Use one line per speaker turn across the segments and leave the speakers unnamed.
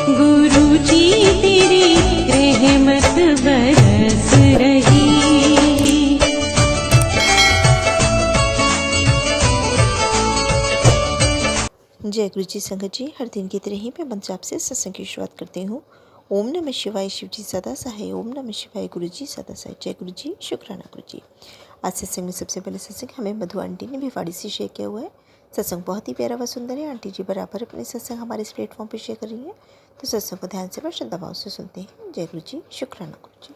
गुरु जी तेरी रहमत बरस रही।
जय गुरु जी संगत जी, हर दिन की तरह ही मैं मंत्र आपसे सत्संग की शुरुआत करती हूँ। ओम नमः शिवाय, शिव जी सदा सहाय। ओम नमः शिवाय, गुरु जी सदा सहाय। जय गुरु जी, शुक्राना गुरु जी। आज सत्संग में सबसे पहले सत्संग हमें मधु आंटी ने भिवाड़ी से शेयर किया हुआ है। सत्संग बहुत ही प्यारा व सुंदर है। आंटी जी बराबर अपने सत्संग हमारे इस प्लेटफॉर्म पर शेयर कर रही है, तो सत्संग को ध्यान से व श्रद्धा भाव से सुनते हैं। जय गुरु जी, शुक्राना गुरु जी।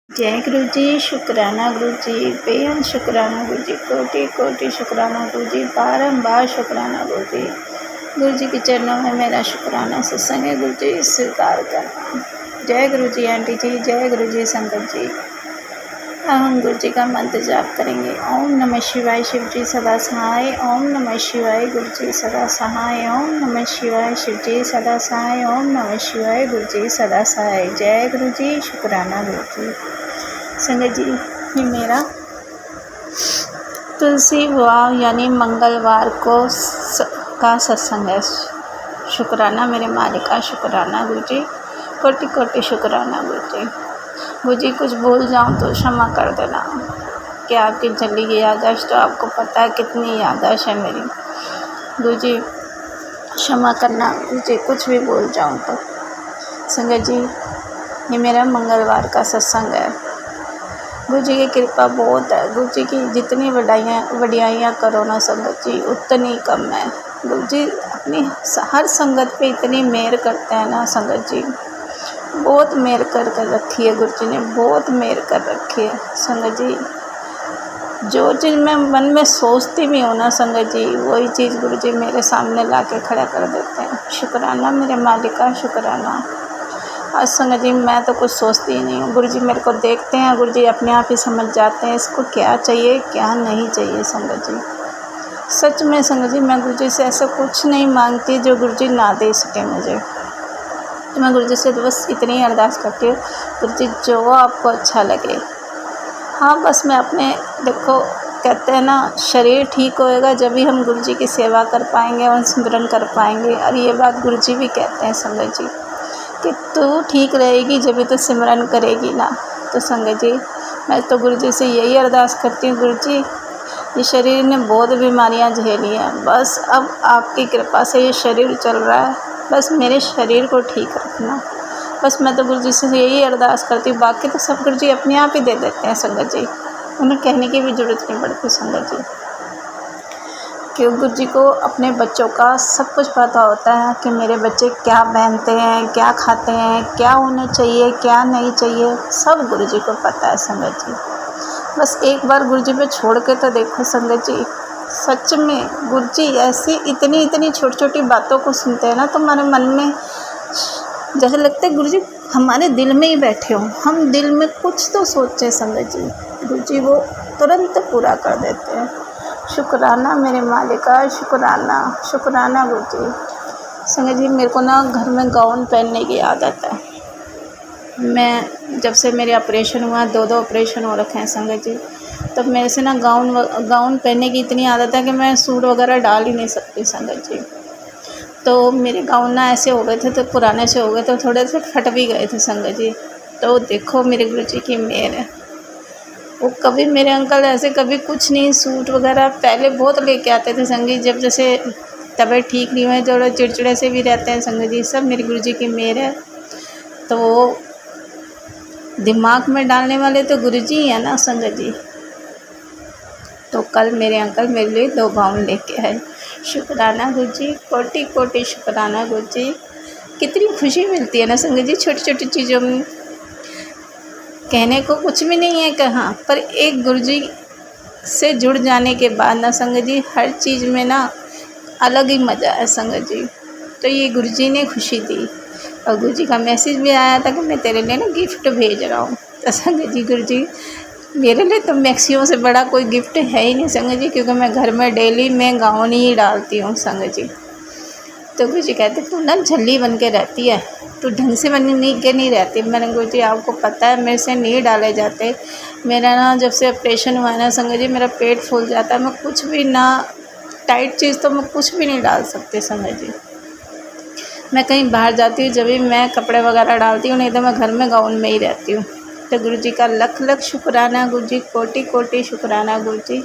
जय गुरु जी, शुक्राना गुरु जी, बेहद शुक्राना गुरु जी, कोटि कोटि शुक्राना गुरु जी, बारंबार शुक्राना गुरु जी। गुरु जी के चरणों में मेरा शुक्राना सत्संग है, गुरु जी स्वीकार करना। जय गुरु जी आंटी जी, जय गुरु जी संगत जी। अब हम गुरु जी का मंत्र जाप करेंगे। ओम नमः शिवाय, शिव जी सदा सहाय। ओम नमः शिवाय, गुरु जी सदा सहाय। ओम नमः शिवाय, शिव जी सदा सहाय। ओम नमः शिवाय, गुरु जी सदा सहाय। जय गुरु जी, शुक्राना गुरु जी। संगत जी, ये मेरा तुलसी वाव यानी मंगलवार को का सत्संग है। शुक्राना मेरे मालिक का, शुक्राना गुरु जी, कोटि कोटि शुक्राना गुरु जी। गुरु जी कुछ भूल जाऊँ तो क्षमा कर देना कि आपकी चली गई याददाश्त, तो आपको पता है कितनी याददाश्त है मेरी। गुरु जी क्षमा करना गुरु जी, कुछ भी भूल जाऊँ तो। संगत जी, ये मेरा मंगलवार का सत्संग है। गुरु जी की कृपा बहुत है। गुरु जी की जितनी वडियाइयाँ करो ना संगत जी, उतनी कम है। गुरु जी अपनी हर संगत पे इतनी मेहर करते हैं ना संगत जी, बहुत मेहर कर रखी है। गुरु जी ने बहुत मेहर कर रखी है संगत जी। जो चीज़ मैं मन में सोचती भी हूँ ना संगत जी, वही चीज़ गुरु जी मेरे सामने ला के खड़ा कर देते हैं। शुक्राना मेरे मालिक का, शुक्राना। आज संगत जी मैं तो कुछ सोचती ही नहीं हूँ। गुरु जी मेरे को देखते हैं, गुरु जी अपने आप ही समझ जाते हैं इसको क्या चाहिए क्या नहीं चाहिए। संगत जी सच में संगत जी, मैं गुरु जी से ऐसा कुछ नहीं मांगती जो गुरु जी ना दे सके मुझे। तो मैं गुरु जी से बस इतनी अरदास करती हूँ, गुरु जी जो आपको अच्छा लगे। हाँ बस मैं अपने, देखो कहते हैं ना, शरीर ठीक होएगा जब भी हम गुरु जी की सेवा कर पाएंगे और स्मरण कर पाएंगे। और ये बात गुरु जी भी कहते हैं संगत जी कि तू ठीक रहेगी जब भी तो सिमरन करेगी ना। तो संगत जी मैं तो गुरु जी से यही अरदास करती हूँ, गुरु जी ये शरीर ने बहुत बीमारियाँ झेली हैं, बस अब आपकी कृपा से ये शरीर चल रहा है, बस मेरे शरीर को ठीक रखना। बस मैं तो गुरु जी से यही अरदास करती हूँ। बाकी तो सब गुरु जी अपने आप ही दे देते हैं संगत जी, उन्हें कहने की भी ज़रूरत नहीं पड़ती संगत जी। क्यों गुरु जी को अपने बच्चों का सब कुछ पता होता है कि मेरे बच्चे क्या पहनते हैं, क्या खाते हैं, क्या उन्हें चाहिए क्या नहीं चाहिए, सब गुरु जी को पता है संगत जी। बस एक बार गुरु जी पे छोड़ के तो देखो संगत जी, सच में गुरु जी ऐसी इतनी इतनी छोटी छोटी बातों को सुनते हैं ना, तो हमारे मन में जैसे लगता है गुरु जी हमारे दिल में ही बैठे हों, हम दिल में कुछ तो सोचें संगत जी, गुरु जी वो तुरंत पूरा कर देते हैं। शुक्राना मेरे मालिक का, शुक्राना शुक्राना गुरु जी। संगत जी मेरे को ना घर में गाउन पहनने की आदत है। मैं जब से मेरे ऑपरेशन हुआ, दो ऑपरेशन हो रखे हैं संगत जी, तब मेरे से ना गाउन पहनने की इतनी आदत है कि मैं सूट वगैरह डाल ही नहीं सकती संगत जी। तो मेरे गाउन ना ऐसे हो गए थे, तो पुराने से हो गए, तो थोड़े से फट भी गए थे संगत जी। तो देखो मेरे गुरु जी की मेहर है, वो कभी मेरे अंकल ऐसे कभी कुछ नहीं, सूट वगैरह पहले बहुत लेके आते थे संगत जी। जब जैसे तबीयत ठीक नहीं हुई, थोड़ा चिड़चिड़े से भी रहते हैं संगत जी, सब मेरे गुरु जी की मेहर है। तो दिमाग में डालने वाले तो गुरु जी हैं ना संगत जी। तो कल मेरे अंकल मेरे लिए 2 गाउन लेके आए। शुक्राना गुरु जी, कोटि कोटि शुक्राना गुरु जी। कितनी खुशी मिलती है ना संगत जी छोटी छोटी चीज़ों में। कहने को कुछ भी नहीं है कहाँ, पर एक गुरु जी से जुड़ जाने के बाद ना संगत जी हर चीज़ में ना अलग ही मज़ा है संगत जी। तो ये गुरु जी ने खुशी दी, और गुरु जी का मैसेज भी आया था कि मैं तेरे लिए ना गिफ्ट भेज रहा हूँ। तो संगत जी गुरु जी मेरे लिए तो मैक्सिमम से बड़ा कोई गिफ्ट है ही नहीं संगत जी, क्योंकि मैं घर में डेली मैं गाउन ही डालती हूँ संगत जी। तो गुरु जी कहते तू ना झल्ली बन के रहती है, तू ढंग से बन के नहीं रहती। मैंने गुरु जी आपको पता है मेरे से नहीं डाले जाते। मेरा ना जब से ऑपरेशन हुआ है ना संगत जी, मेरा पेट फूल जाता है, मैं कुछ भी ना टाइट चीज़ तो मैं कुछ भी नहीं डाल सकती संगत जी। मैं कहीं बाहर जाती हूँ जब भी मैं कपड़े वगैरह डालती हूँ, नहीं तो मैं घर में गाउन में ही रहती हूँ। तो गुरु जी का लख लख शुक्राना, गुरु जी कोटि कोटि शुक्राना गुरु जी।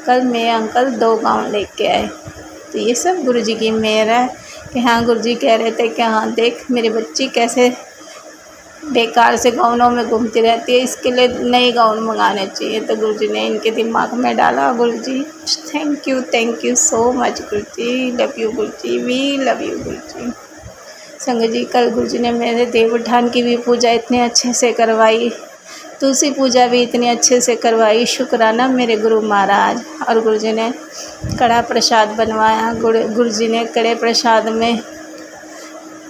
कल मेरे अंकल 2 गाउन लेके आए, तो ये सब गुरु जी की मेहर है कि हाँ, गुरु जी कह रहे थे कि हाँ देख मेरी बच्ची कैसे बेकार से गाउनों में घूमती रहती है, इसके लिए नए गाउन मंगाने चाहिए। तो गुरु जी ने इनके दिमाग में डाला। गुरु जी thank you so much Guru ji, love you Guru ji, we love you गुरु जी। संगत जी, कल गुरु जी ने मेरे देवउठान की भी पूजा इतने अच्छे से करवाई, तुलसी पूजा भी इतनी अच्छे से करवाई। शुक्राना मेरे गुरु महाराज। और गुरु जी ने कड़ा प्रसाद बनवाया। गुरु जी ने कड़े प्रसाद में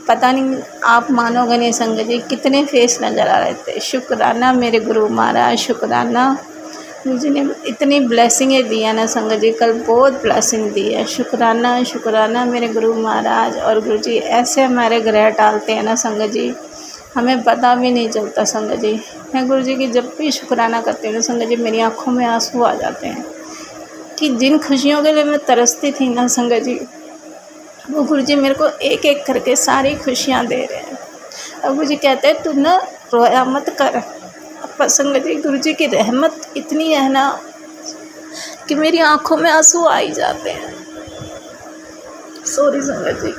पता नहीं, आप मानोगे नहीं संगत जी, कितने फेस नज़र आ रहे थे। शुक्राना मेरे गुरु महाराज, शुक्राना। गुरु जी ने इतनी ब्लेसिंगें दी है ना संगत जी, कल बहुत ब्लेसिंग दी है। शुक्राना शुक्राना मेरे गुरु महाराज। और गुरु जी ऐसे हमारे ग्रह डालते हैं ना संगत जी, हमें पता भी नहीं चलता संगत जी। मैं गुरु जी की जब भी शुक्राना करती हूँ ना संगत जी, मेरी आँखों में आंसू आ जाते हैं कि जिन खुशियों के लिए मैं तरसती थी ना संगत जी, वो गुरु जी मेरे को एक एक करके सारी खुशियाँ दे रहे हैं। अब गुरु जी कहते हैं तू ना रोया मत कर। अब संगत जी, गुरु जी की रहमत इतनी है ना कि मेरी आंखों में आंसू आ ही जाते हैं। सॉरी संगत जी,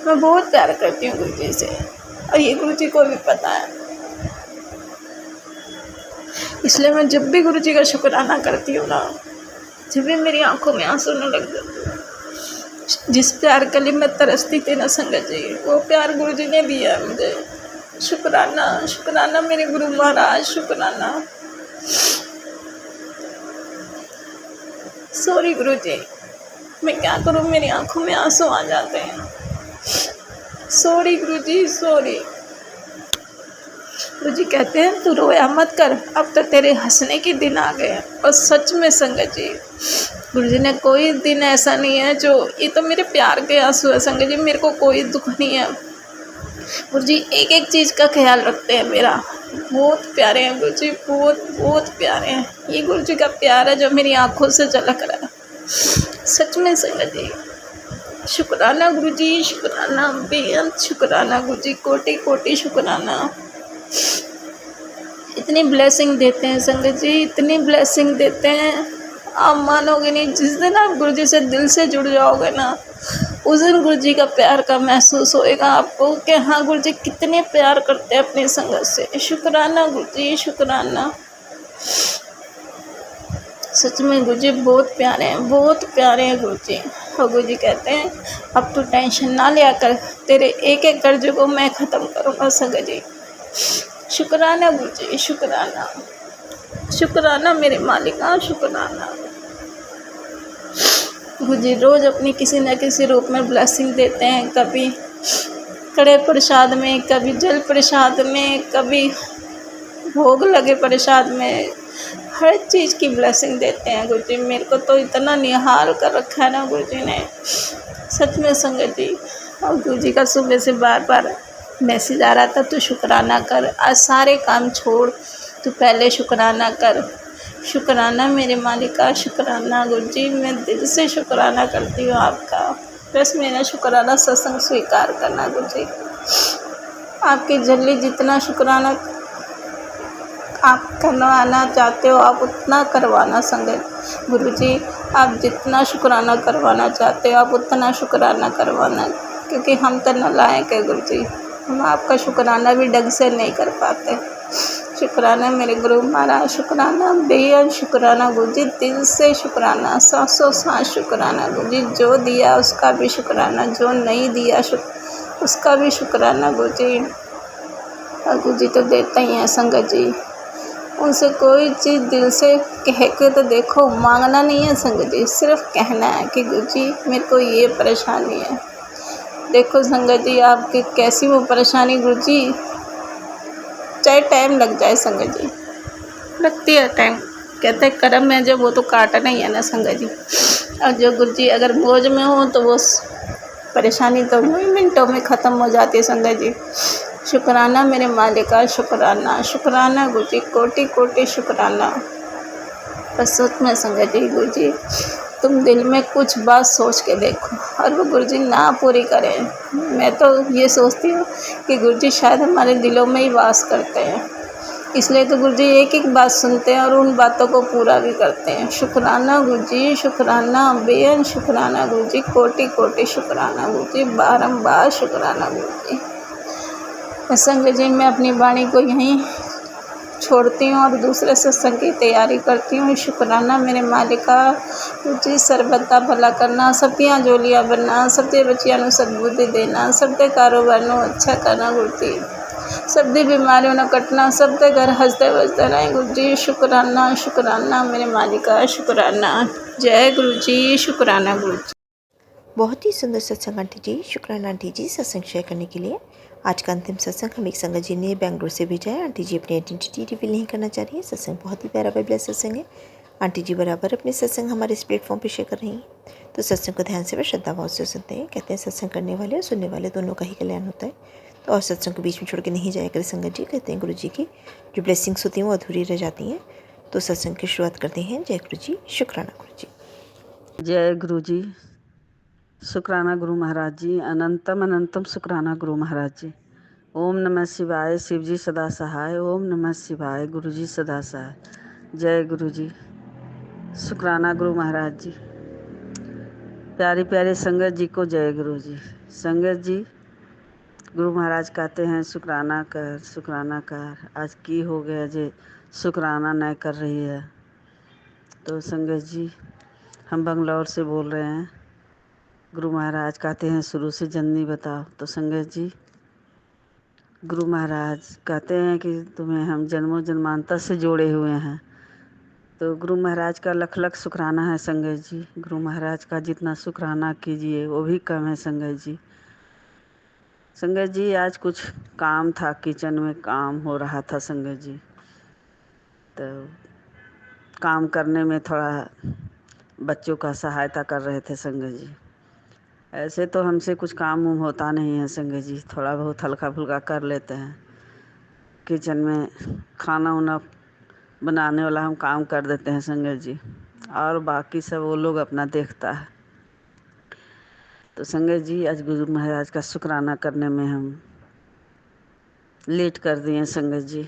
मैं बहुत प्यार करती हूँ गुरु जी से, और ये गुरु जी को भी पता है। इसलिए मैं जब भी गुरु जी का शुक्राना करती हूँ ना, जब भी मेरी आंखों में आंसू न लग जाते हैं। जिस प्यार के लिए मैं तरसती थी ना संगत जी, वो प्यार गुरु जी ने दिया है मुझे। शुक्राना शुक्राना मेरे गुरु महाराज, शुक्राना। सॉरी गुरु जी, मैं क्या करूँ, मेरी आंखों में आंसू आ जाते हैं। सॉरी गुरु जी, सॉरी। गुरु जी कहते हैं तू रोया मत कर, अब तो तेरे हंसने के दिन आ गए हैं। और सच में संगत जी, गुरु जी ने कोई दिन ऐसा नहीं है जो, ये तो मेरे प्यार के आंसू है संगत जी, मेरे को कोई दुख नहीं है। गुरु जी एक एक चीज़ का ख्याल रखते हैं मेरा, बहुत प्यारे हैं गुरु जी, बहुत बहुत प्यारे हैं। ये गुरु जी का प्यार है जो मेरी आंखों से झलक रहा है। सच में संगत जी, शुक्राना गुरु जी, शुक्राना, बेअंत शुक्राना गुरु जी, कोटि कोटि शुक्राना। इतनी ब्लेसिंग देते हैं संगत जी, इतनी ब्लेसिंग देते हैं, आप मानोगे नहीं। जिस दिन आप गुरु जी से दिल से जुड़ जाओगे ना, उस दिन गुरु जी का प्यार का महसूस होएगा आपको कि हाँ गुरु जी कितने प्यार करते हैं अपनी संगत से। शुक्राना गुरु जी, शुक्राना। सच में गुरु जी बहुत प्यारे हैं, बहुत प्यारे हैं गुरु जी। और गुरु जी कहते हैं अब तू टेंशन ना लिया कर, तेरे एक एक कर्ज को मैं ख़त्म करूँगा संगत जी। शुक्राना गुरु जी, शुक्राना शुक्राना मेरे मालिका, शुक्राना। गुरु जी रोज़ अपनी किसी न किसी रूप में ब्लेसिंग देते हैं, कभी कड़े प्रसाद में, कभी जल प्रसाद में, कभी भोग लगे प्रसाद में, हर चीज़ की ब्लेसिंग देते हैं गुरु जी। मेरे को तो इतना निहाल कर रखा है ना गुरु जी ने, सच में संगत जी। और गुरु जी का सुबह से बार बार मैसेज आ रहा था तू शुक्राना कर, आज सारे काम छोड़, तू पहले शुक्राना कर। शुक्राना मेरे मालिका, शुक्राना गुरु जी, मैं दिल से शुक्राना करती हूँ आपका। बस मेरा शुक्राना सत्संग स्वीकार करना गुरु जी। आपकी जल्दी जितना शुक्राना आप करवाना चाहते हो आप उतना करवाना संगत गुरु जी। आप जितना शुक्राना करवाना चाहते हो आप उतना शुक्राना करवाना, क्योंकि हम तो नालायक है गुरु जी, हम आपका शुक्राना भी ढंग से नहीं कर पाते। शुक्राना मेरे गुरु महाराज, शुक्राना, बेअंत शुक्राना गुरु जी, दिल से शुक्राना, सांसों सांस शुक्राना गुरु जी। जो दिया उसका भी शुक्राना, जो नहीं दिया उसका भी शुक्राना गुरु जी। और गुरु जी तो देते ही हैं संगत जी, उनसे कोई चीज़ दिल से कह के तो देखो, मांगना नहीं है संगत जी, सिर्फ कहना है कि गुरु जी मेरे को ये परेशानी है। देखो संगत जी आपकी कैसी वो परेशानी गुरु जी, चाहे टाइम लग जाए संगत जी, लगती है टाइम, कहते हैं कर्म है जो वो तो काटना ही है ना संगत जी। और जो गुरु जी अगर मौज में हो तो वो परेशानी तो मिनटों में ख़त्म हो जाती है संगत जी। शुक्राना मेरे मालिका, शुक्राना, शुक्राना गुरु जी, कोटि कोटि शुक्राना। बस सच में संगत जी गुरु जी तुम दिल में कुछ बात सोच के देखो और वो गुरुजी ना पूरी करें। मैं तो ये सोचती हूँ कि गुरुजी शायद हमारे दिलों में ही वास करते हैं, इसलिए तो गुरुजी एक एक बात सुनते हैं और उन बातों को पूरा भी करते हैं। शुक्राना गुरुजी, शुक्राना, बेअन शुक्राना गुरुजी, कोटि कोटि शुक्राना गुरुजी, बारंबार शुक्राना गुरुजी। संगत जी, मैं अपनी वाणी को यहीं छोड़ती हूँ और दूसरे सत्संग की तैयारी करती हूँ। शुक्राना मेरे मालिका गुरुजी, सर्बता भला करना, सबदियाँ जोलियाँ बनना, सबके बच्चियाँ ਨੂੰ सद्बुद्धि देना, सबके कारोबार ਨੂੰ अच्छा करना गुरुजी, सबदी बीमारियों न कटना, सबके घर हंसते बसते रहें गुरुजी। शुक्राना शुक्राना मेरे मालिका, शुक्राना। जय गुरुजी, शुक्राना गुरुजी।
बहुत ही सुंदर सत्संग आंटी जी। शुक्राना आंटी जी सत्संग शेयर करने के लिए। आज का अंतिम सत्संग हम एक संगत जी ने बेंगलुरु से भेजा है। आंटी जी अपनी आइडेंटिटी रिवील नहीं करना चाह रही है। सत्संग बहुत ही प्यारा बाइबल सत्संग है। आंटी जी बराबर अपने सत्संग हमारे इस प्लेटफॉर्म पे शेयर कर रही हैं, तो सत्संग को ध्यान से व श्रद्धा भाव से सुनते हैं। कहते हैं सत्संग करने वाले और सुनने वाले दोनों का ही कल्याण होता है। तो और सत्संग को बीच में छोड़ के नहीं जाया करें संगत जी। कहते हैं गुरु जी की जो ब्लेसिंग्स होती हैं वो अधूरी रह जाती हैं। तो सत्संग की शुरुआत करते हैं। जय गुरु जी, शुक्राना गुरु जी।
जय गुरु जी, शुक्राना गुरु महाराज जी, अनंतम अनंतम शुक्राना गुरु महाराज जी। ओम नमः शिवाय, शिव जी सदा सहाय। ओम नमः शिवाय, गुरु जी सदा सहाय। जय गुरु जी, शुक्राना गुरु महाराज जी। प्यारी प्यारी संगत जी को जय गुरु जी। संगत जी, गुरु महाराज कहते हैं शुक्राना कर, शुक्राना कर। आज की हो गया जे शुक्राना न कर रही है। तो संगत जी, हम बंगलौर से बोल रहे हैं। गुरु महाराज कहते हैं शुरू से जननी बताओ। तो संगत जी, गुरु महाराज कहते हैं कि तुम्हें हम जन्मों जन्मांतर से जोड़े हुए हैं। तो गुरु महाराज का लख लख शुक्राना है संगत जी। गुरु महाराज का जितना शुक्राना कीजिए वो भी कम है संगत जी। संगत जी, आज कुछ काम था, किचन में काम हो रहा था संगत जी। तो काम करने में थोड़ा बच्चों का सहायता कर रहे थे संगत जी। ऐसे तो हमसे कुछ काम उम होता नहीं है संगत जी, थोड़ा बहुत हल्का फुल्का कर लेते हैं। किचन में खाना उना बनाने वाला हम काम कर देते हैं संगत जी, और बाकी सब वो लोग अपना देखता है। तो संगत जी, आज गुरु महाराज का शुक्राना करने में हम लेट कर दिए संगत जी।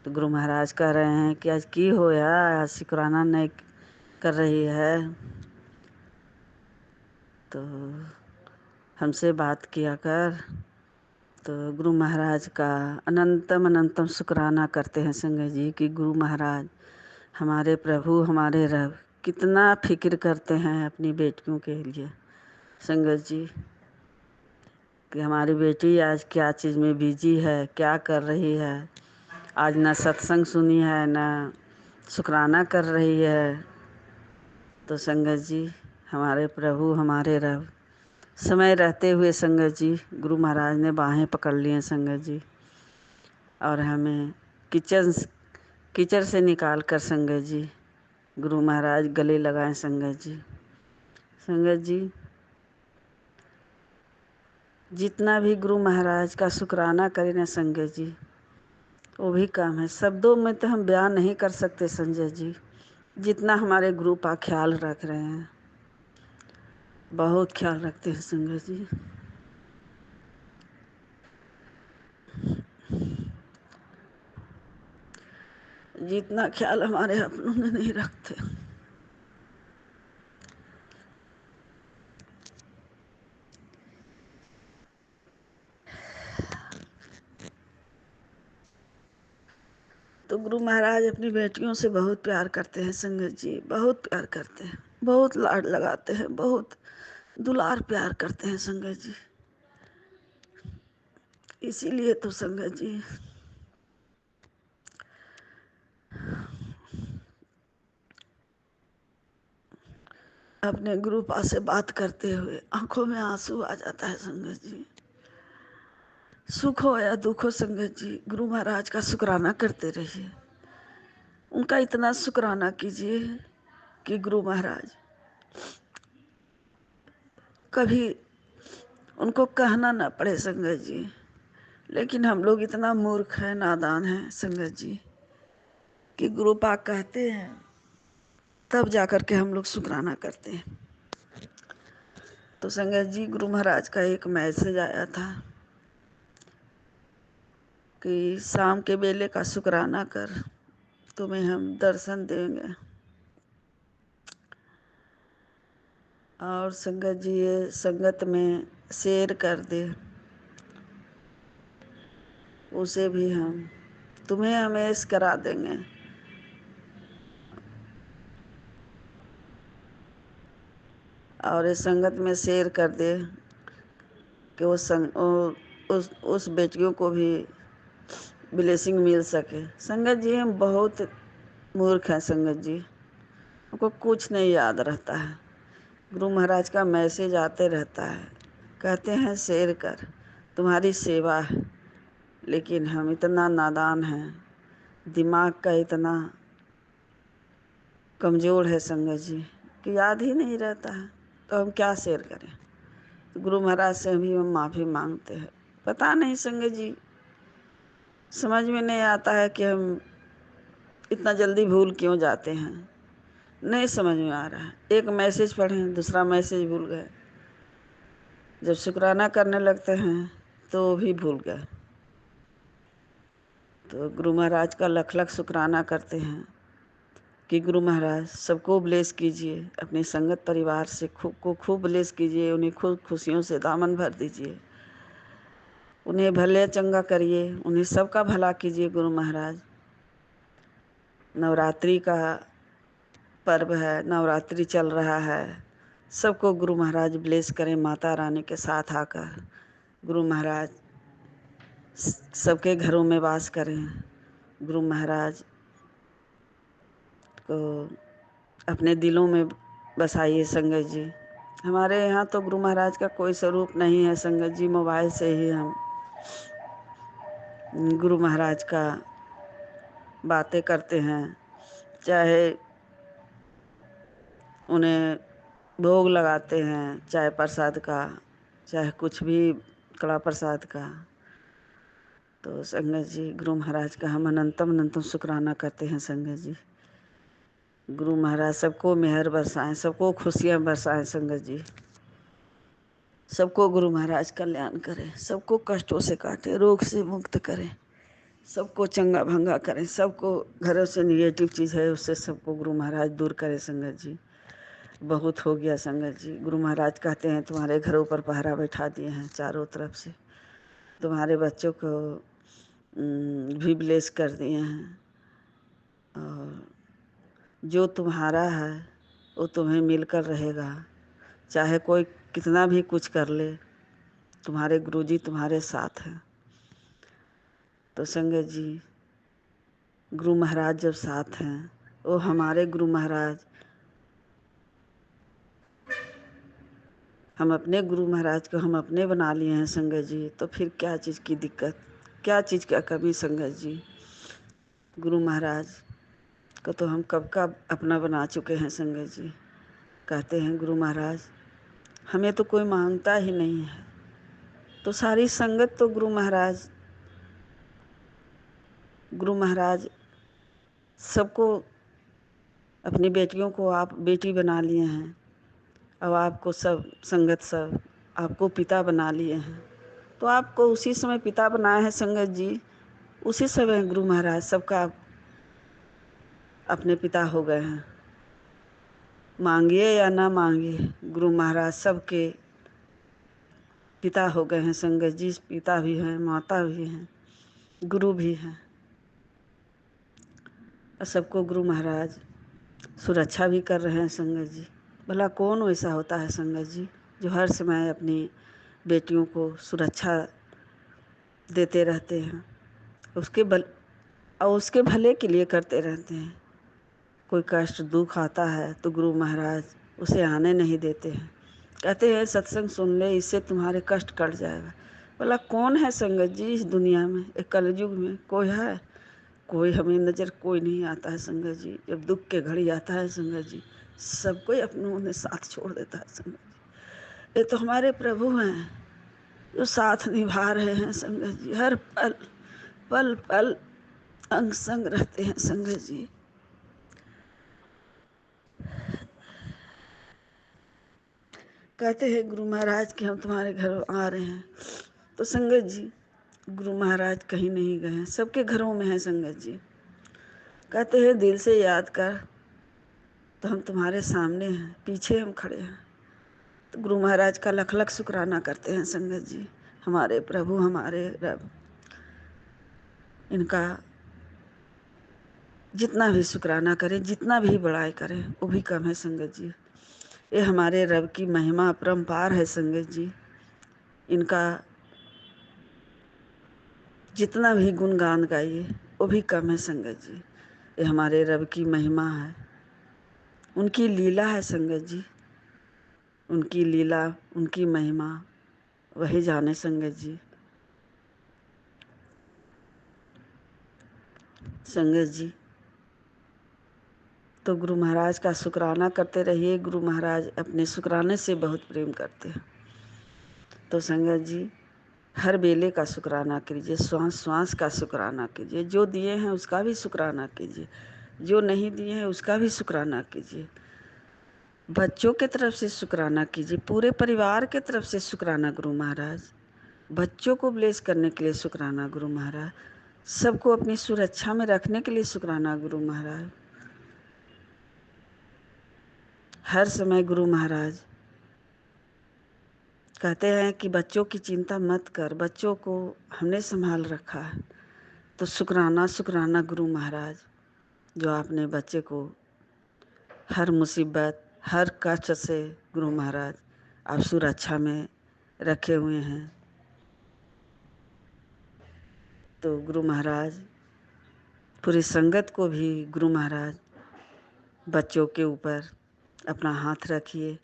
तो गुरु महाराज कह रहे हैं कि आज की हो या आज शुक्राना नहीं कर रही है। तो हमसे बात किया कर। तो गुरु महाराज का अनंतम अनंतम शुक्राना करते हैं संगत जी कि गुरु महाराज हमारे प्रभु, हमारे रब कितना फिक्र करते हैं अपनी बेटियों के लिए संगत जी, कि हमारी बेटी आज क्या चीज़ में बिजी है, क्या कर रही है। आज ना सत्संग सुनी है, ना शुक्राना कर रही है। तो संगत जी, हमारे प्रभु, हमारे रब समय रहते हुए संगत जी गुरु महाराज ने बाहें पकड़ लिए संगत जी, और हमें कीचड़ से निकाल कर संगत जी गुरु महाराज गले लगाए संगत जी। संगत जी, जितना भी गुरु महाराज का शुक्राना करें ना संगत जी वो भी कम है। शब्दों में तो हम बयान नहीं कर सकते संजय जी, जितना हमारे गुरु का ख्याल रख रहे हैं। बहुत ख्याल रखते हैं संगत जी। जितना ख्याल हमारे अपनों में नहीं रखते। तो गुरु महाराज अपनी बेटियों से बहुत प्यार करते हैं संगत जी, बहुत प्यार करते हैं, बहुत लाड लगाते हैं, बहुत दुलार प्यार करते हैं संगत जी। इसीलिए तो संगत जी अपने गुरु पास से बात करते हुए आंखों में आंसू आ जाता है संगत जी। सुख हो या दुख हो संगत जी, गुरु महाराज का शुक्राना करते रहिए। उनका इतना शुक्राना कीजिए कि गुरु महाराज कभी उनको कहना ना पड़े संगत जी। लेकिन हम लोग इतना मूर्ख हैं, नादान हैं संगत जी, कि गुरु पाक कहते हैं तब जाकर के हम लोग शुक्राना करते हैं। तो संगत जी, गुरु महाराज का एक मैसेज आया था कि शाम के बेले का शुक्राना कर, तुम्हें हम दर्शन देंगे। और संगत जी, ये संगत में शेयर कर दे, उसे भी हम तुम्हें हमेश करा देंगे। और इस संगत में शेयर कर दे कि उस बेटियों को भी ब्लेसिंग मिल सके। संगत जी, हम बहुत मूर्ख हैं संगत जी, हमको कुछ नहीं याद रहता है। गुरु महाराज का मैसेज आते रहता है, कहते हैं शेयर कर, तुम्हारी सेवा है। लेकिन हम इतना नादान हैं, दिमाग का इतना कमज़ोर है संगत जी कि याद ही नहीं रहता है, तो हम क्या शेयर करें। तो गुरु महाराज से भी हम माफ़ी मांगते हैं। पता नहीं संगत जी, समझ में नहीं आता है कि हम इतना जल्दी भूल क्यों जाते हैं, नहीं समझ में आ रहा है। एक मैसेज पढ़ें, दूसरा मैसेज भूल गए। जब शुक्राना करने लगते हैं तो भी भूल गए। तो गुरु महाराज का लख लख शुक्राना करते हैं कि गुरु महाराज सबको ब्लेस कीजिए, अपने संगत परिवार से खूब ब्लेस कीजिए, उन्हें खूब खुशियों से दामन भर दीजिए, उन्हें भले चंगा करिए, उन्हें सबका भला कीजिए। गुरु महाराज, नवरात्रि का पर्व है, नवरात्रि चल रहा है, सबको गुरु महाराज ब्लेस करें माता रानी के साथ आकर। गुरु महाराज सबके घरों में वास करें। गुरु महाराज को अपने दिलों में बसाइए संगत जी। हमारे यहाँ तो गुरु महाराज का कोई स्वरूप नहीं है संगत जी, मोबाइल से ही हम गुरु महाराज का बातें करते हैं, चाहे उन्हें भोग लगाते हैं, चाहे प्रसाद का, चाहे कुछ भी कड़ा प्रसाद का। तो संगत जी, गुरु महाराज का हम अनंतम अनंतम शुक्राना करते हैं संगत जी। गुरु महाराज सबको मेहर बरसाएं, सबको खुशियाँ बरसाएं संगत जी। सबको गुरु महाराज कल्याण करें, सबको कष्टों से काटे, रोग से मुक्त करें, सबको चंगा भंगा करें, सबको घरों से निगेटिव चीज़ है उससे सबको गुरु महाराज दूर करें संगत जी। बहुत हो गया संगत जी। गुरु महाराज कहते हैं तुम्हारे घरों पर पहरा बैठा दिए हैं चारों तरफ से, तुम्हारे बच्चों को भी ब्लेस कर दिए हैं, और जो तुम्हारा है वो तुम्हें मिलकर रहेगा। चाहे कोई कितना भी कुछ कर ले, तुम्हारे गुरुजी तुम्हारे साथ हैं। तो संगत जी, गुरु महाराज जब साथ हैं, वो हमारे गुरु महाराज, हम अपने गुरु महाराज को हम अपने बना लिए हैं संगत जी, तो फिर क्या चीज़ की दिक्कत, क्या चीज़ का कमी संगत जी। गुरु महाराज को तो हम कब का अपना बना चुके हैं संगत जी। कहते हैं गुरु महाराज हमें तो कोई मांगता ही नहीं है, तो सारी संगत तो गुरु महाराज सबको, अपनी बेटियों को आप बेटी बना लिए हैं, अब आपको सब संगत सब आपको पिता बना लिए हैं। तो आपको उसी समय पिता बनाया है संगत जी, उसी समय गुरु महाराज सबका अपने पिता हो गए हैं। मांगिए या ना मांगिए, गुरु महाराज सबके पिता हो गए हैं संगत जी। पिता भी हैं, माता भी हैं, गुरु भी हैं, और सबको गुरु महाराज सुरक्षा भी कर रहे हैं संगत जी। भला कौन वैसा होता है संगत जी जो हर समय अपनी बेटियों को सुरक्षा देते रहते हैं, उसके भले के लिए करते रहते हैं। कोई कष्ट दुख आता है तो गुरु महाराज उसे आने नहीं देते हैं, कहते हैं सत्संग सुन ले, इससे तुम्हारे कष्ट कट जाएगा। भला कौन है संगत जी इस दुनिया में, एक कलयुग में कोई है? कोई हमें नज़र कोई नहीं आता है संगत जी। जब दुख के घड़ी आता है संगत जी, सब कोई अपनों ने साथ छोड़ देता है संगत जी। ये तो हमारे प्रभु हैं जो साथ निभा रहे हैं संगत जी, हर पल पल पल अंग संग रहते हैं संगत जी। कहते हैं गुरु महाराज कि हम तुम्हारे घर आ रहे हैं। तो संगत जी, गुरु महाराज कहीं नहीं गए हैं, सबके घरों में है संगत जी। कहते हैं दिल से याद कर, तो हम तुम्हारे सामने हैं, पीछे हम खड़े हैं। तो गुरु महाराज का लख लख शुक्राना करते हैं संगत जी। हमारे प्रभु, हमारे रब, इनका जितना भी शुक्राना करें, जितना भी बड़ाई करें, वो भी कम है संगत जी। ये हमारे रब की महिमा अपरंपार है संगत जी। इनका जितना भी गुणगान गाइए वो भी कम है संगत जी। ये हमारे रब की महिमा है, उनकी लीला है संगत जी। उनकी लीला, उनकी महिमा वही जाने संगत जी। संगत जी, तो गुरु महाराज का शुक्राना करते रहिए। गुरु महाराज अपने शुक्राने से बहुत प्रेम करते हैं। तो संगत जी, हर बेले का शुक्राना कीजिए, श्वास श्वास का शुक्राना कीजिए। जो दिए हैं उसका भी शुक्राना कीजिए, जो नहीं दिए हैं उसका भी शुक्राना कीजिए। बच्चों के तरफ से शुक्राना कीजिए, पूरे परिवार के तरफ से शुक्राना गुरु महाराज। बच्चों को ब्लेस करने के लिए शुक्राना गुरु महाराज। सबको अपनी सुरक्षा में रखने के लिए शुक्राना गुरु महाराज। हर समय गुरु महाराज कहते हैं कि बच्चों की चिंता मत कर, बच्चों को हमने संभाल रखा है। तो शुक्राना शुक्राना गुरु महाराज, जो आपने बच्चे को हर मुसीबत, हर कष्ट से गुरु महाराज आप सुरक्षा में रखे हुए हैं। तो गुरु महाराज पूरी संगत को भी गुरु महाराज बच्चों के ऊपर अपना हाथ रखिए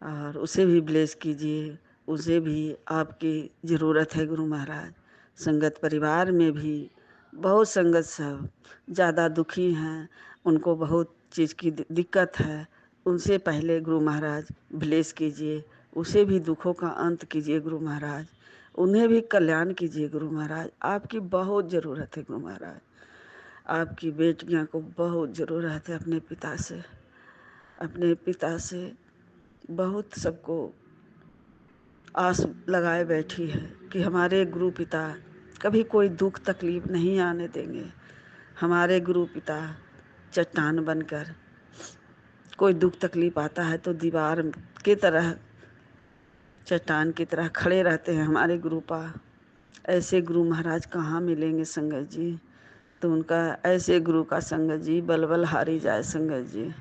और उसे भी ब्लेस कीजिए। उसे भी आपकी ज़रूरत है गुरु महाराज। संगत परिवार में भी बहुत संगत सब ज़्यादा दुखी हैं, उनको बहुत चीज़ की दिक्कत है। उनसे पहले गुरु महाराज ब्लेस कीजिए, उसे भी दुखों का अंत कीजिए गुरु महाराज। उन्हें भी कल्याण कीजिए गुरु महाराज। आपकी बहुत ज़रूरत है गुरु महाराज। आपकी बेटियां को बहुत ज़रूरत है अपने पिता से बहुत सबको आस लगाए बैठी है कि हमारे गुरु पिता कभी कोई दुख तकलीफ नहीं आने देंगे। हमारे गुरु पिता चट्टान बनकर, कोई दुख तकलीफ आता है तो दीवार की तरह, चट्टान की तरह खड़े रहते हैं हमारे गुरुपा। ऐसे गुरु महाराज कहाँ मिलेंगे संगत जी। तो उनका ऐसे गुरु का संगत जी बल बल हारी जाए संगत जी।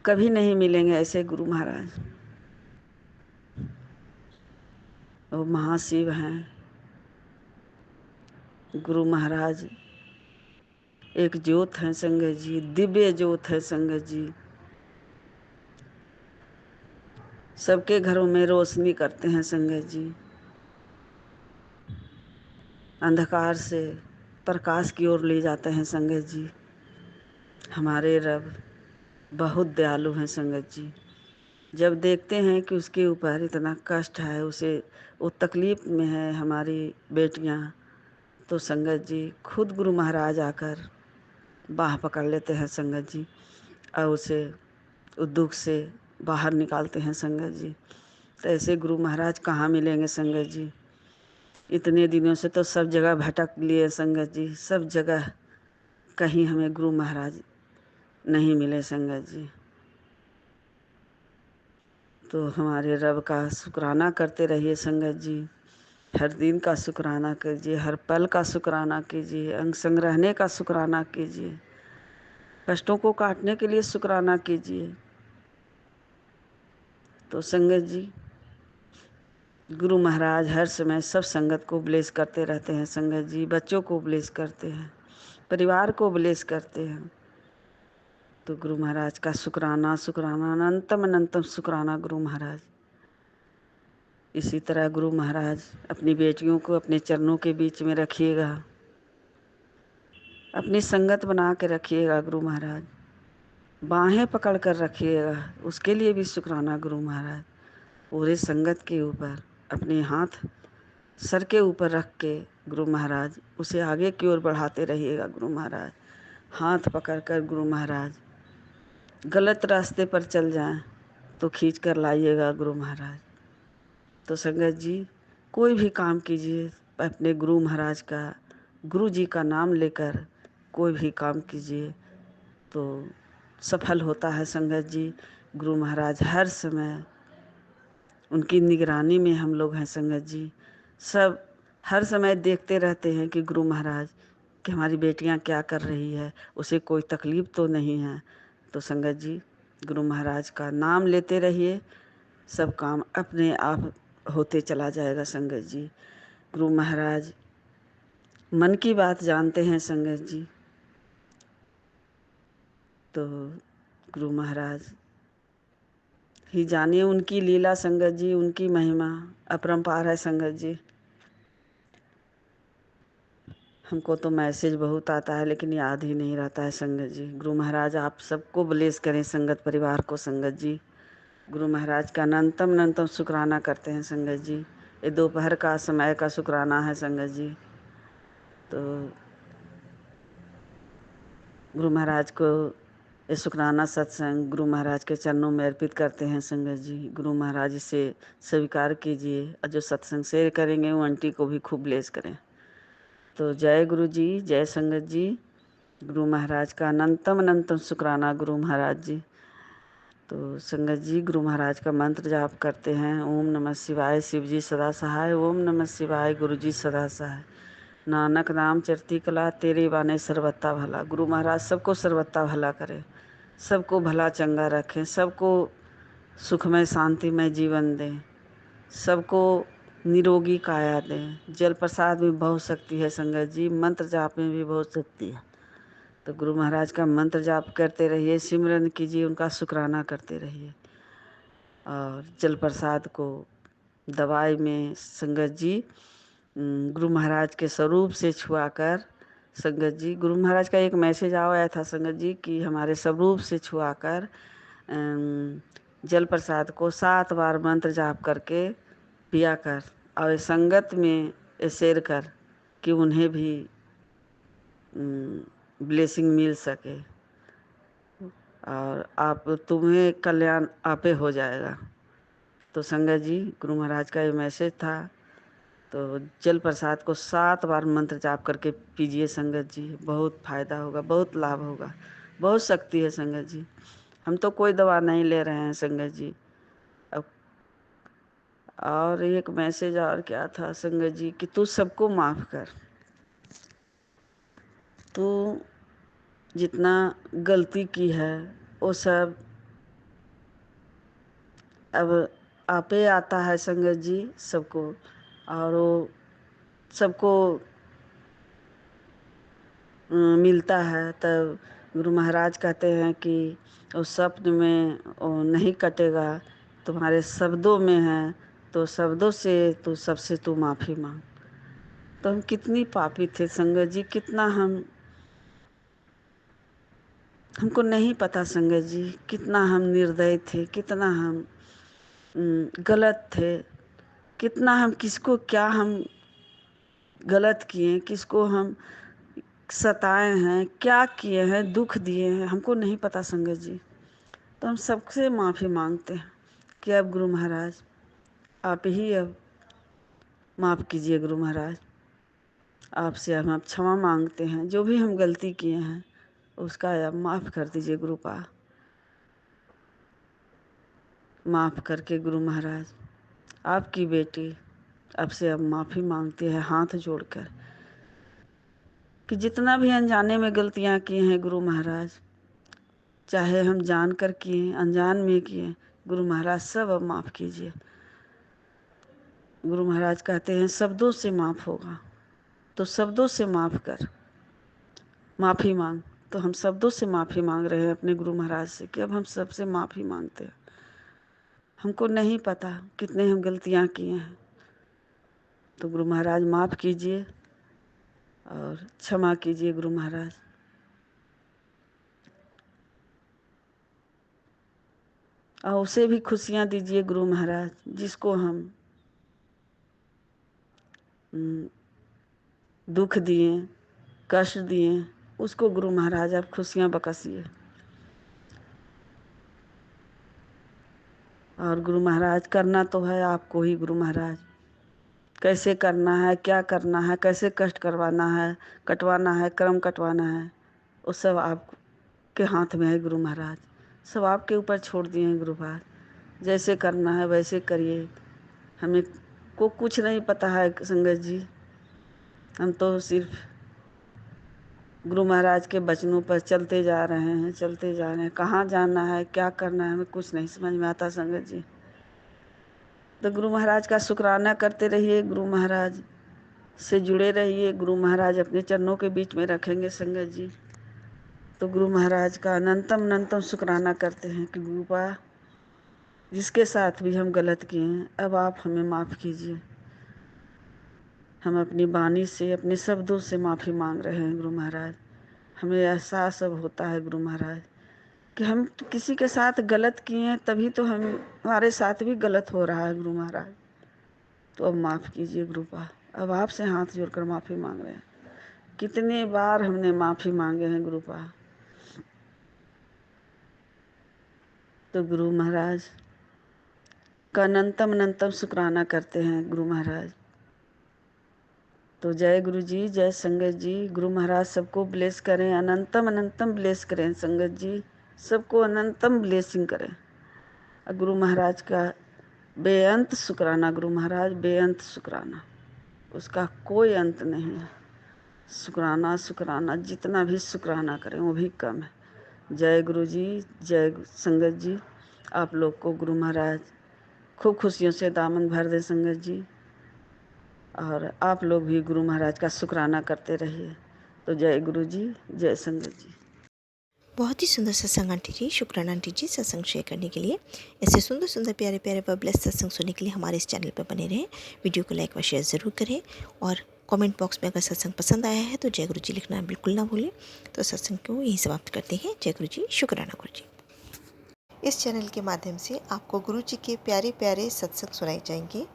कभी नहीं मिलेंगे ऐसे गुरु महाराज। वो महाशिव हैं गुरु महाराज, एक ज्योत है संगत जी, दिव्य ज्योत है संगत जी। सबके घरों में रोशनी करते हैं संगत जी। अंधकार से प्रकाश की ओर ले जाते हैं संगत जी। हमारे रब बहुत दयालु हैं संगत जी। जब देखते हैं कि उसके ऊपर इतना कष्ट है, उसे वो तकलीफ में है हमारी बेटियां, तो संगत जी खुद गुरु महाराज आकर बाह पकड़ लेते हैं संगत जी और उसे उस दुख से बाहर निकालते हैं संगत जी। तो ऐसे गुरु महाराज कहाँ मिलेंगे संगत जी। इतने दिनों से तो सब जगह भटक लिए संगत जी, सब जगह कहीं हमें गुरु महाराज नहीं मिले संगत जी। तो हमारे रब का शुक्राना करते रहिए संगत जी। हर दिन का शुक्राना कीजिए, हर पल का शुक्राना कीजिए, अंग संग रहने का शुक्राना कीजिए, कष्टों को काटने के लिए शुक्राना कीजिए। तो संगत जी, गुरु महाराज हर समय सब संगत को ब्लेस करते रहते हैं संगत जी। बच्चों को ब्लेस करते हैं, परिवार को ब्लेस करते हैं। तो गुरु महाराज का शुक्राना शुक्राना अनंतम अनंतम शुक्राना गुरु महाराज। इसी तरह गुरु महाराज अपनी बेटियों को अपने चरणों के बीच में रखिएगा, अपनी संगत बना के रखिएगा गुरु महाराज। बाहें पकड़ कर रखिएगा, उसके लिए भी शुक्राना गुरु महाराज। पूरे संगत के ऊपर अपने हाथ सर के ऊपर रख के गुरु महाराज उसे आगे की ओर बढ़ाते रहिएगा गुरु महाराज। हाथ पकड़ कर गुरु महाराज गलत रास्ते पर चल जाएं तो खींच कर लाइएगा गुरु महाराज। तो संगत जी कोई भी काम कीजिए अपने गुरु महाराज का, गुरु जी का नाम लेकर कोई भी काम कीजिए तो सफल होता है संगत जी। गुरु महाराज हर समय उनकी निगरानी में हम लोग हैं संगत जी। सब हर समय देखते रहते हैं कि गुरु महाराज कि हमारी बेटियां क्या कर रही है, उसे कोई तकलीफ तो नहीं है। तो संगत जी गुरु महाराज का नाम लेते रहिए, सब काम अपने आप होते चला जाएगा संगत जी। गुरु महाराज मन की बात जानते हैं संगत जी। तो गुरु महाराज ही जानिए उनकी लीला संगत जी, उनकी महिमा अपरंपार है संगत जी। हमको तो मैसेज बहुत आता है लेकिन याद ही नहीं रहता है संगत जी। गुरु महाराज आप सबको ब्लेस करें, संगत परिवार को संगत जी। गुरु महाराज का अनंतम शुक्राना करते हैं संगत जी। ये दोपहर का समय का शुक्राना है संगत जी। तो गुरु महाराज को ये शुक्राना सत्संग गुरु महाराज के चरणों में अर्पित करते हैं संगत जी। गुरु महाराज इसे स्वीकार कीजिए और जो सत्संग शेयर करेंगे वो आंटी को भी खूब ब्लेस करें। तो जय गुरु जी, जय संगत जी। गुरु महाराज का अनंतम शुक्राना गुरु महाराज जी। तो संगत जी गुरु महाराज का मंत्र जाप करते हैं, ओम नमः शिवाय शिव जी सदा सहाय, ओम नमः शिवाय गुरु जी सदा सहाय। नानक नाम चढ़ती कला तेरे बाने सर्वत्ता भला। गुरु महाराज सबको सर्वत्ता भला करें, सबको भला चंगा रखें, सबको सुखमय शांतिमय जीवन दें, सबको निरोगी काया दें। जल प्रसाद में बहुत शक्ति है संगत जी, मंत्र जाप में भी बहुत शक्ति है। तो गुरु महाराज का मंत्र जाप करते रहिए, सिमरन कीजिए, उनका शुक्राना करते रहिए। और जल प्रसाद को दवाई में संगत जी गुरु महाराज के स्वरूप से छुआकर संगत जी, गुरु महाराज का एक मैसेज आया था संगत जी कि हमारे स्वरूप से छुआकर जल प्रसाद को 7 बार मंत्र जाप करके पिया कर और संगत में शेयर कर कि उन्हें भी ब्लेसिंग मिल सके और आप तुम्हें कल्याण आपे हो जाएगा। तो संगत जी गुरु महाराज का ये मैसेज था। तो जल प्रसाद को 7 बार मंत्र जाप करके पीजिए संगत जी, बहुत फायदा होगा, बहुत लाभ होगा, बहुत शक्ति है संगत जी। हम तो कोई दवा नहीं ले रहे हैं संगत जी। अब और एक मैसेज और क्या था संगत जी कि तू सबको माफ कर, तू जितना गलती की है वो सब अब आपे आता है संगत जी सबको। और वो सबको मिलता है। तब गुरु महाराज कहते हैं कि उस स्वप्न में वो नहीं कटेगा, तुम्हारे शब्दों में है, तो शब्दों से तो सबसे तू माफ़ी मांग। तो हम कितनी पापी थे संगत जी, कितना हमको नहीं पता संगत जी, कितना हम निर्दयी थे, कितना हम गलत थे, कितना हम किसको क्या हम गलत किए, किसको हम सताए हैं, क्या किए हैं, दुख दिए हैं, हमको नहीं पता संगत जी। तो हम सबसे माफ़ी मांगते हैं कि अब गुरु महाराज आप ही अब माफ़ कीजिए। गुरु महाराज आपसे हम अब क्षमा मांगते हैं, जो भी हम गलती किए हैं उसका अब माफ़ कर दीजिए गुरु पा। माफ़ करके गुरु महाराज आपकी बेटी आपसे अब माफ़ी मांगती है हाथ जोड़कर कि जितना भी अनजाने में गलतियाँ की हैं गुरु महाराज, चाहे हम जान कर किए अनजान में किए, गुरु महाराज सब अब माफ़ कीजिए। गुरु महाराज कहते हैं शब्दों से माफ़ होगा, तो शब्दों से माफ़ कर, माफ़ी मांग। तो हम शब्दों से माफ़ी मांग रहे हैं अपने गुरु महाराज से कि अब हम सबसे माफ़ी मांगते हैं। हमको नहीं पता कितने हम गलतियाँ किए हैं, तो गुरु महाराज माफ़ कीजिए और क्षमा कीजिए गुरु महाराज। और उसे भी खुशियाँ दीजिए गुरु महाराज जिसको हम दुख दिए, कष्ट दिए, उसको गुरु महाराज आप खुशियाँ बख्शिए। और गुरु महाराज करना तो है आपको ही गुरु महाराज, कैसे करना है, क्या करना है, कैसे कष्ट करवाना है, कटवाना है, कर्म कटवाना है, वो सब आपके हाथ में है गुरु महाराज। सब आपके ऊपर छोड़ दिए हैं गुरु महाराज, जैसे करना है वैसे करिए। हमें को कुछ नहीं पता है संगत जी, हम तो सिर्फ गुरु महाराज के वचनों पर चलते जा रहे हैं, चलते जा रहे हैं। कहाँ जाना है, क्या करना है, हमें कुछ नहीं समझ में आता संगत जी। तो गुरु महाराज का शुक्राना करते रहिए, गुरु महाराज से जुड़े रहिए। गुरु महाराज अपने चरणों के बीच में रखेंगे संगत जी। तो गुरु महाराज का अनंतम अनंतम शुक्राना करते हैं कि गुरुपा जिसके साथ भी हम गलत किए हैं, अब आप हमें माफ़ कीजिए। हम अपनी वाणी से, अपने शब्दों से माफ़ी मांग रहे हैं गुरु महाराज। हमें एहसास अब होता है गुरु महाराज कि हम किसी के साथ गलत किए हैं, तभी तो हमारे साथ भी गलत हो रहा है गुरु महाराज। तो अब माफ़ कीजिए गुरुपा, अब आपसे हाथ जोड़कर माफ़ी मांग रहे हैं। कितने बार हमने माफ़ी मांगे हैं गुरुपा। तो गुरु महाराज का अनंतम अनंतम शुक्राना करते हैं गुरु महाराज। तो जय गुरु जी, जय संगत जी। गुरु महाराज सबको ब्लेस करें, अनंतम अनंतम ब्लेस करें संगत जी, सबको अनंतम ब्लेसिंग करें। और गुरु महाराज का बेअंत शुक्राना, गुरु महाराज बेअंत शुक्राना, उसका कोई अंत नहीं है। शुक्राना शुक्राना, जितना भी शुक्राना करें वो भी कम है। जय गुरु जी, जय संगत जी। आप लोग को गुरु महाराज खूब खुशियों से दामन भर दे संगत जी, और आप लोग भी गुरु महाराज का शुक्राना करते रहिए। तो जय गुरु जी, जय संगत जी।
बहुत ही सुंदर सत्संग आंटी जी, शुक्राना आंटी जी सत्संग शेयर करने के लिए। ऐसे सुंदर सुंदर प्यारे प्यारे व ब्लेस सत्संग सुनने के लिए हमारे इस चैनल पर बने रहें। वीडियो को लाइक व शेयर ज़रूर करें, और कमेंट बॉक्स में अगर सत्संग पसंद आया है तो जय गुरु जी लिखना बिल्कुल ना भूलें। तो सत्संग को यहीं समाप्त करते हैं। जय गुरु जी, शुक्राना गुरु जी। इस चैनल के माध्यम से आपको गुरु जी के प्यारे प्यारे सत्संग सुनाए जाएंगे।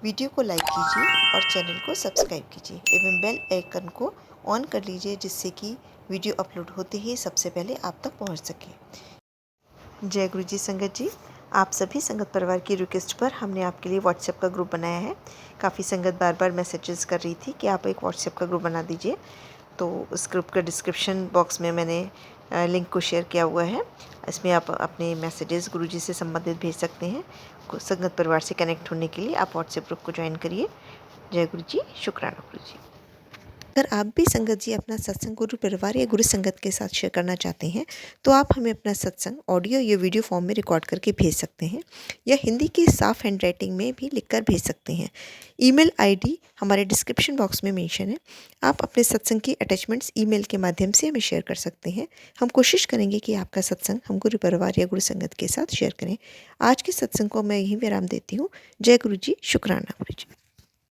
वीडियो को लाइक कीजिए और चैनल को सब्सक्राइब कीजिए एवं बेल आइकन को ऑन कर लीजिए, जिससे कि वीडियो अपलोड होते ही सबसे पहले आप तक पहुंच सके। जय गुरु जी संगत जी। आप सभी संगत परिवार की रिक्वेस्ट पर हमने आपके लिए व्हाट्सएप का ग्रुप बनाया है। काफ़ी संगत बार बार मैसेजेस कर रही थी कि आप एक व्हाट्सएप का ग्रुप बना दीजिए, तो उस ग्रुप का डिस्क्रिप्शन बॉक्स में मैंने लिंक को शेयर किया हुआ है। इसमें आप अपने मैसेजेस गुरुजी से संबंधित भेज सकते हैं। संगत परिवार से कनेक्ट होने के लिए आप व्हाट्सएप ग्रुप को ज्वाइन करिए। जय गुरु जी, शुक्राना गुरु जी। अगर आप भी संगत जी अपना सत्संग गुरु परिवार या गुरु संगत के साथ शेयर करना चाहते हैं तो आप हमें अपना सत्संग ऑडियो या वीडियो फॉर्म में रिकॉर्ड करके भेज सकते हैं, या हिंदी की साफ हैंड राइटिंग में भी लिखकर भेज सकते हैं। ईमेल आईडी हमारे डिस्क्रिप्शन बॉक्स में मेंशन है। आप अपने सत्संग की अटैचमेंट्स ईमेल के माध्यम से हमें शेयर कर सकते हैं। हम कोशिश करेंगे कि आपका सत्संग हम गुरु परिवार या गुरु संगत के साथ शेयर करें। आज के सत्संग को मैं यहीं विराम देती हूँ। जय गुरु जी, शुक्राना गुरु जी।